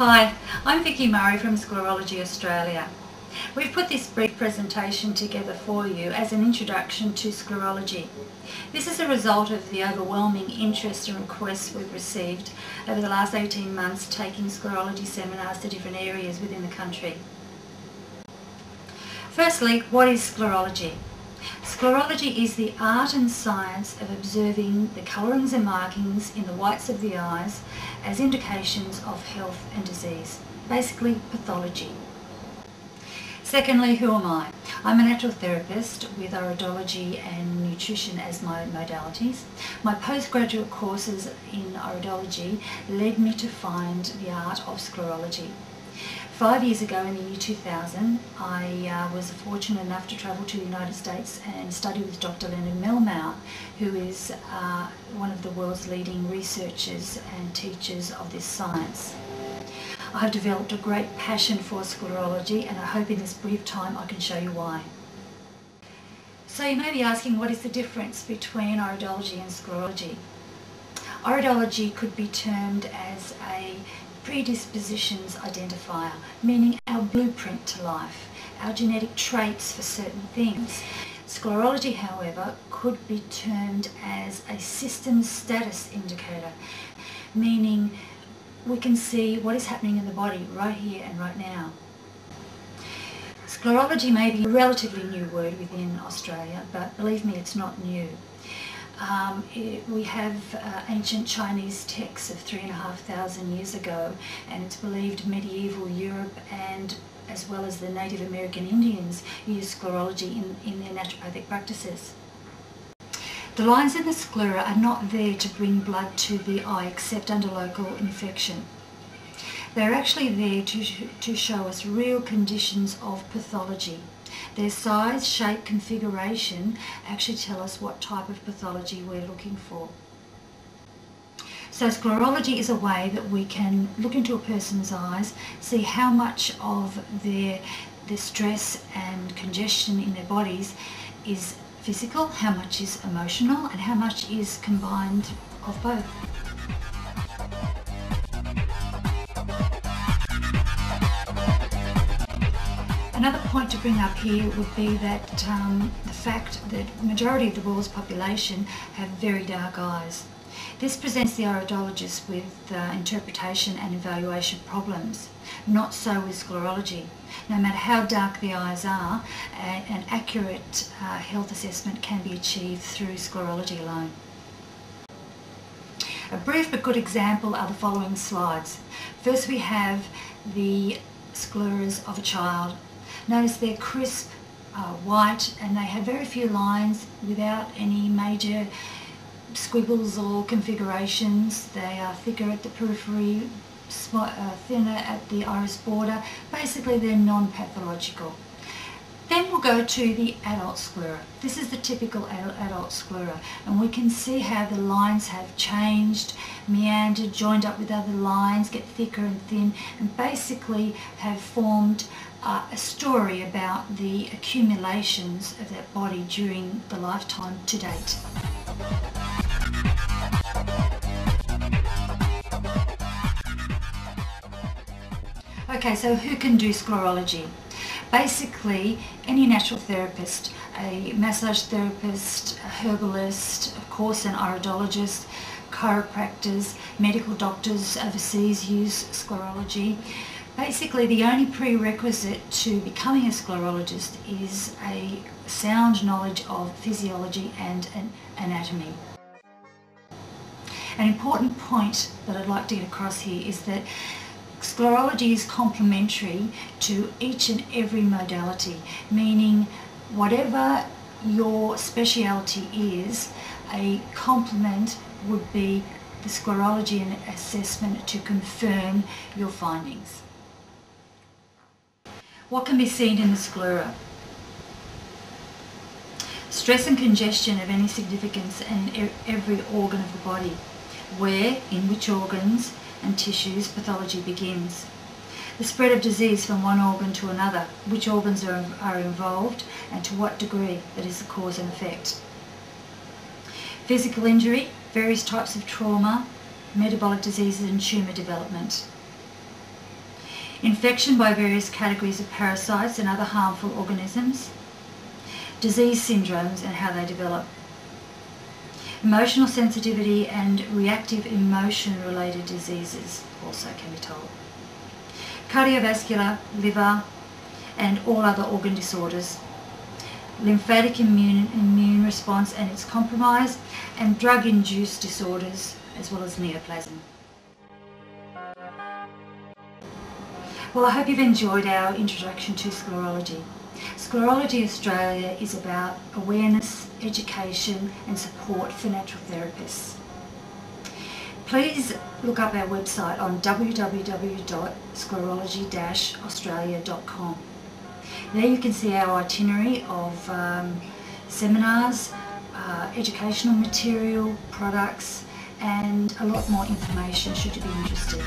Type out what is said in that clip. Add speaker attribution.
Speaker 1: Hi, I'm Vicky Murray from Sclerology Australia. We've put this brief presentation together for you as an introduction to sclerology. This is a result of the overwhelming interest and requests we've received over the last 18 months taking sclerology seminars to different areas within the country. Firstly, what is sclerology? Sclerology is the art and science of observing the colourings and markings in the whites of the eyes as indications of health and disease, basically pathology. Secondly, who am I? I'm a natural therapist with iridology and nutrition as my modalities. My postgraduate courses in iridology led me to find the art of sclerology. 5 years ago, in the year 2000, I was fortunate enough to travel to the United States and study with Dr. Leonard Melmow, who is one of the world's leading researchers and teachers of this science. I have developed a great passion for sclerology, and I hope in this brief time I can show you why. So you may be asking, what is the difference between iridology and sclerology? Iridology could be termed as a predispositions identifier, meaning our blueprint to life, our genetic traits for certain things. Sclerology, however, could be termed as a system status indicator, meaning we can see what is happening in the body right here and right now. Sclerology may be a relatively new word within Australia, but believe me, it's not new. We have ancient Chinese texts of 3,500 years ago, and it's believed medieval Europe and as well as the Native American Indians used sclerology in their naturopathic practices. The lines in the sclera are not there to bring blood to the eye except under local infection. They're actually there to show us real conditions of pathology. Their size, shape, configuration actually tell us what type of pathology we're looking for. So sclerology is a way that we can look into a person's eyes, see how much of their stress and congestion in their bodies is physical, how much is emotional, and how much is combined of both. Another point to bring up here would be that the fact that the majority of the world's population have very dark eyes. This presents the iridologist with interpretation and evaluation problems. Not so with sclerology. No matter how dark the eyes are, an accurate health assessment can be achieved through sclerology alone. A brief but good example are the following slides. First, we have the scleras of a child. Notice they're crisp, white, and they have very few lines without any major squiggles or configurations. They are thicker at the periphery, thinner at the iris border. Basically, they're non-pathological. Then we'll go to the adult sclera. This is the typical adult sclera, and we can see how the lines have changed, meandered, joined up with other lines, get thicker and thin, and basically have formed a story about the accumulations of that body during the lifetime to date. Okay, so who can do sclerology? Basically, any natural therapist, a massage therapist, a herbalist, of course an iridologist, chiropractors, medical doctors overseas use sclerology. Basically, the only prerequisite to becoming a sclerologist is a sound knowledge of physiology and anatomy. An important point that I'd like to get across here is that sclerology is complementary to each and every modality, meaning whatever your speciality is, a complement would be the sclerology and assessment to confirm your findings. What can be seen in the sclera? Stress and congestion of any significance in every organ of the body. Where, in which organs and tissues pathology begins. The spread of disease from one organ to another, which organs are involved and to what degree, that is the cause and effect. Physical injury, various types of trauma, metabolic diseases and tumour development. infection by various categories of parasites and other harmful organisms, disease syndromes and how they develop, emotional sensitivity and reactive emotion-related diseases also can be told, cardiovascular, liver and all other organ disorders, lymphatic immune response and its compromise, and drug-induced disorders as well as neoplasm. Well, I hope you've enjoyed our introduction to Sclerology. Sclerology Australia is about awareness, education and support for natural therapists. Please look up our website on www.sclerology-australia.com. There you can see our itinerary of seminars, educational material, products and a lot more information should you be interested.